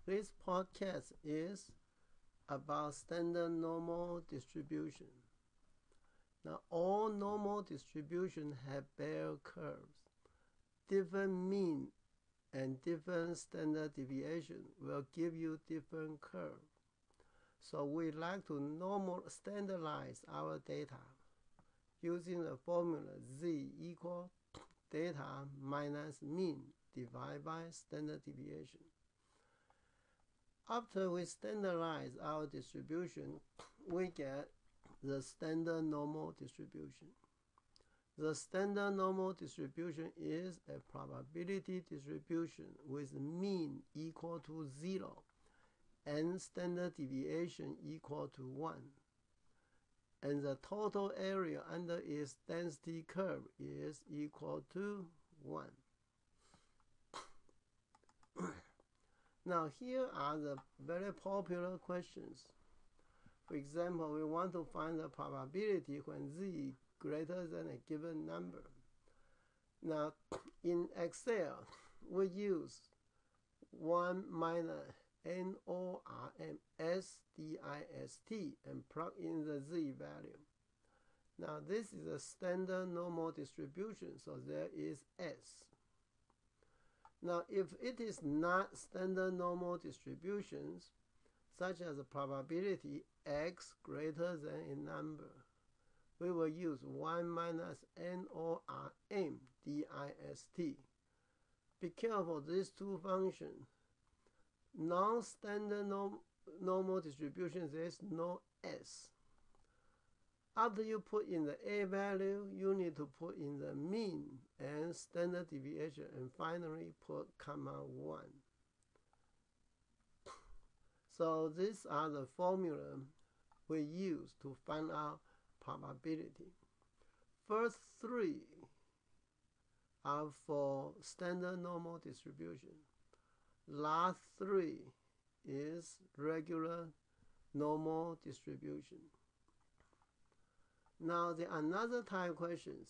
This podcast is about standard normal distribution. Now, all normal distributions have bell curves. Different mean and different standard deviation will give you different curves. So we like to standardize our data using the formula z equal data minus mean divided by standard deviation. After we standardize our distribution, we get the standard normal distribution. The standard normal distribution is a probability distribution with mean equal to 0 and standard deviation equal to 1. And the total area under its density curve is equal to 1. Now here are the very popular questions. For example, we want to find the probability when z greater than a given number. Now in Excel, we use 1 minus NORM SDIST and plug in the z value. Now this is a standard normal distribution, so there is S. Now, if it is not standard normal distributions, such as a probability x greater than a number, we will use 1 minus NORM DIST. Be careful, these two functions. Non-standard normal distributions, there is no S. After you put in the A value, you need to put in the mean and standard deviation, and finally put comma 1. So these are the formula we use to find out probability. First three are for standard normal distribution. Last three is regular normal distribution. Now the another type questions.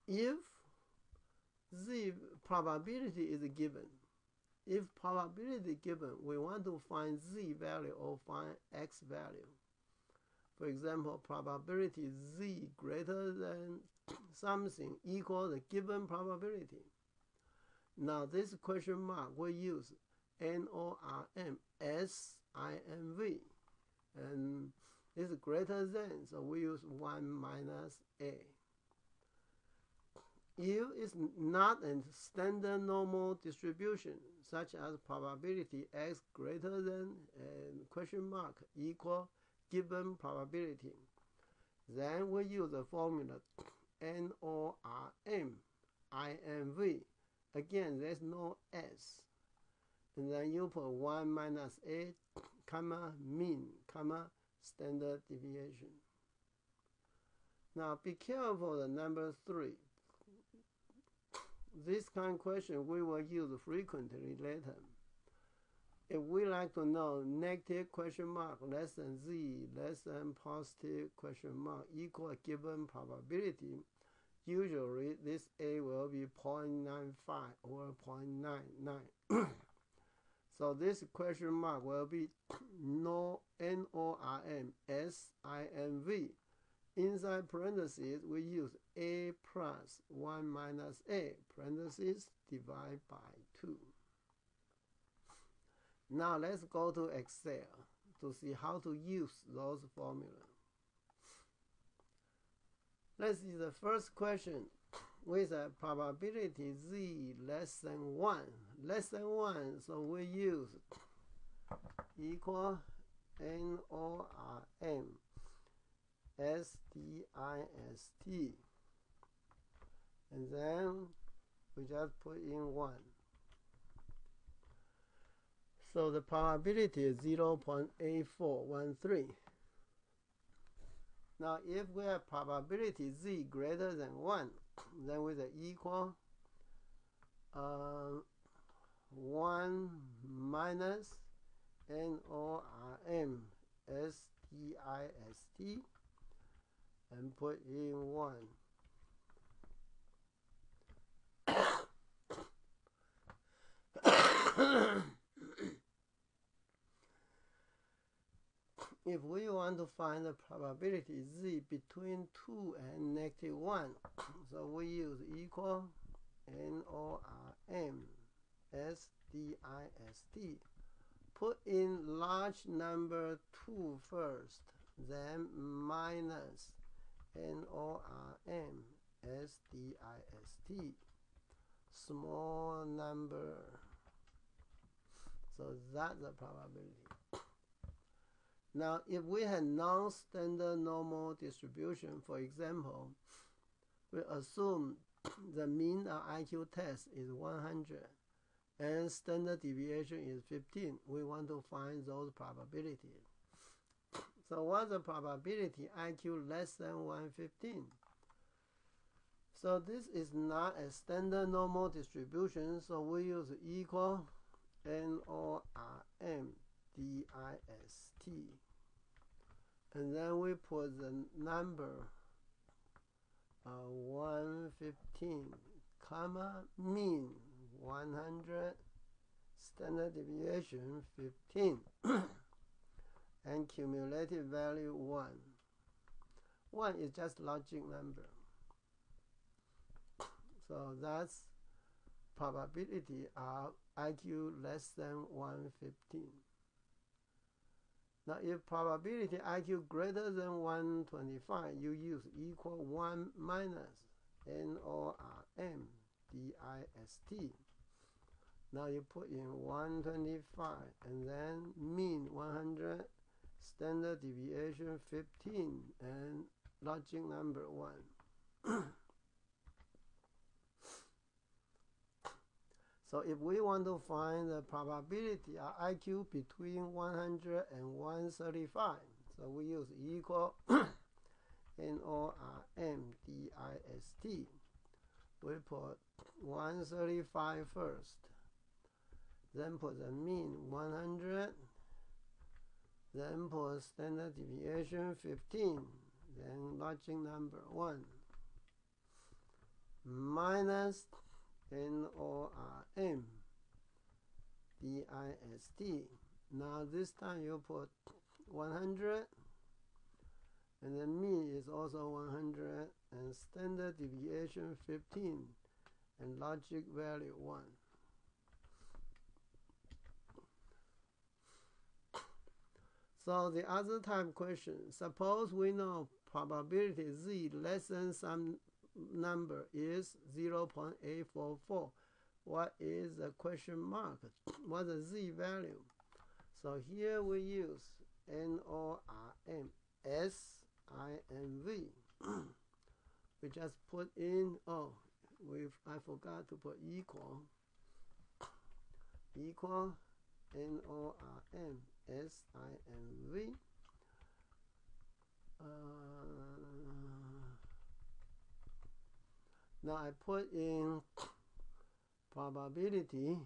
If z probability is given, if probability given, we want to find z value or find x value. For example, probability z greater than something equal the given probability. Now this question mark we use NORM SIMV, and is greater than, so we use 1 minus A. If it's not a standard normal distribution, such as probability x greater than and question mark equal given probability, then we use the formula NORM IMV. Again, there's no S. And then you put 1 minus A, comma, mean, comma, standard deviation. Now be careful the number 3. This kind of question we will use frequently later. If we like to know negative question mark less than z less than positive question mark equal a given probability, usually this A will be 0.95 or 0.99. So this question mark will be NORM SIMV. Inside parentheses, we use A plus 1 minus A, parentheses, divide by 2. Now let's go to Excel to see how to use those formulas. Let's see the first question with a probability z less than 1. Less than 1, so we use equal NORM SDIST, and then we just put in 1. So the probability is 0.8413. Now if we have probability z greater than 1, then with the equal 1 minus NORM SDIST and put in 1. if we want to find the probability z between 2 and -1, so we use equal NORM SDIST. Put in large number 2 first, then minus NORM SDIST, small number. So that's the probability. Now, if we had non-standard normal distribution, for example, we assume the mean of IQ test is 100 and standard deviation is 15. We want to find those probabilities. So what's the probability IQ less than 115? So this is not a standard normal distribution, so we use equal NORM DIST. And then we put the number 115, comma, mean 100, standard deviation 15, and cumulative value 1. 1 is just logic number. So that's probability of IQ less than 115. Now, if probability IQ greater than 125, you use equal 1 minus NORM DIST. Now you put in 125 and then mean 100, standard deviation 15, and logic number 1. So if we want to find the probability of IQ between 100 and 135, so we use equal NORM DIST. We put 135 first, then put the mean 100, then put standard deviation 15, then logic number 1, minus NORM DIST. Now this time you put 100, and the mean is also 100, and standard deviation 15, and logic value 1. So the other type question, suppose we know probability z less than some number is 0.844. What is the question mark? What's the z value? So here we use NORM SINV. We just put in, I forgot to put equal NORM SINV. Now I put in probability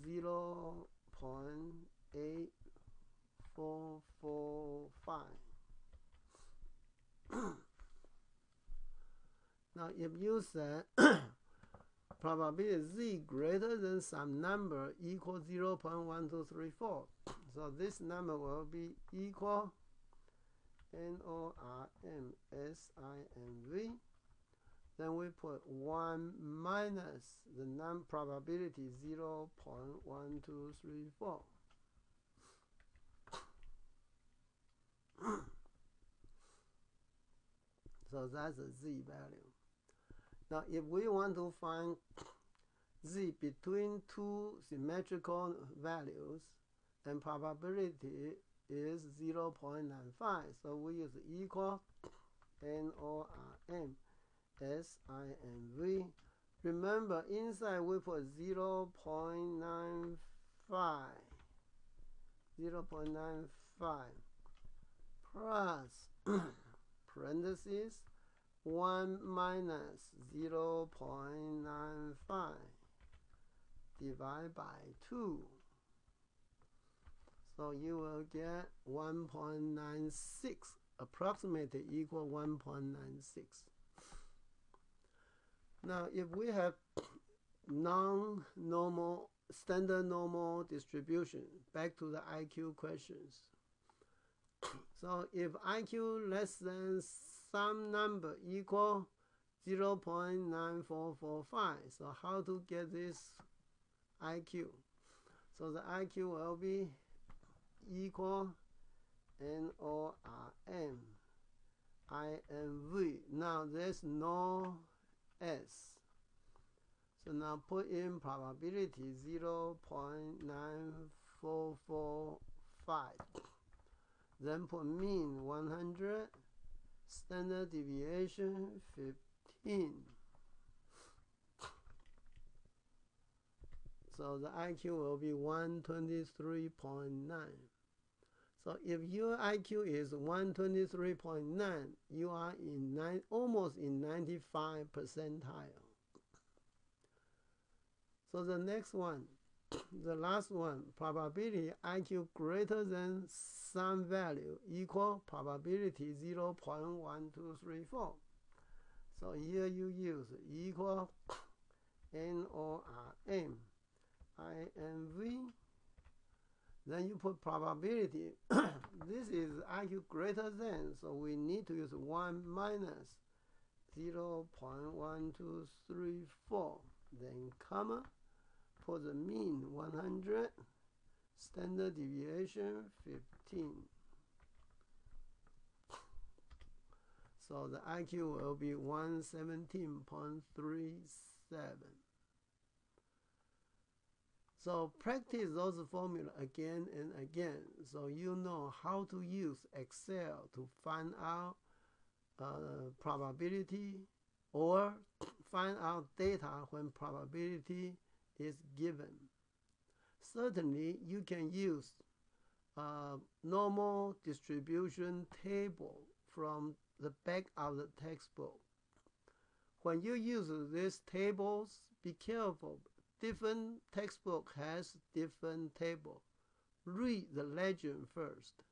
0.8445. Now if you say probability z greater than some number equal 0.1234, so this number will be equal NORM SINV. Then we put 1 minus the probability 0.1234. So that's the z value. Now if we want to find z between two symmetrical values, and probability is 0.95, so we use equal NORM SINV. Remember, inside we put 0.95 plus parentheses 1 minus 0.95 divided by 2. So you will get 1.96, approximately equal 1.96. Now, if we have non-normal, standard normal distribution, back to the IQ questions. So if IQ less than some number equal 0.9445, so how to get this IQ? So the IQ will be equal NORM INV. Now there's no S. So now put in probability 0.9445. Then put mean 100, standard deviation 15. So the IQ will be 123.9. So if your IQ is 123.9, you are in almost in 95 percentile. So the next one, the last one, probability IQ greater than some value equal probability 0.1234. So here you use equal NORM INV. Then you put probability. This is IQ greater than, so we need to use 1 minus 0.1234. Then comma, put the mean 100, standard deviation 15. So the IQ will be 117.37. So practice those formulas again and again, so you know how to use Excel to find out probability or find out data when probability is given. Certainly, you can use normal distribution table from the back of the textbook. When you use these tables, be careful. Different textbook has different table. Read the legend first.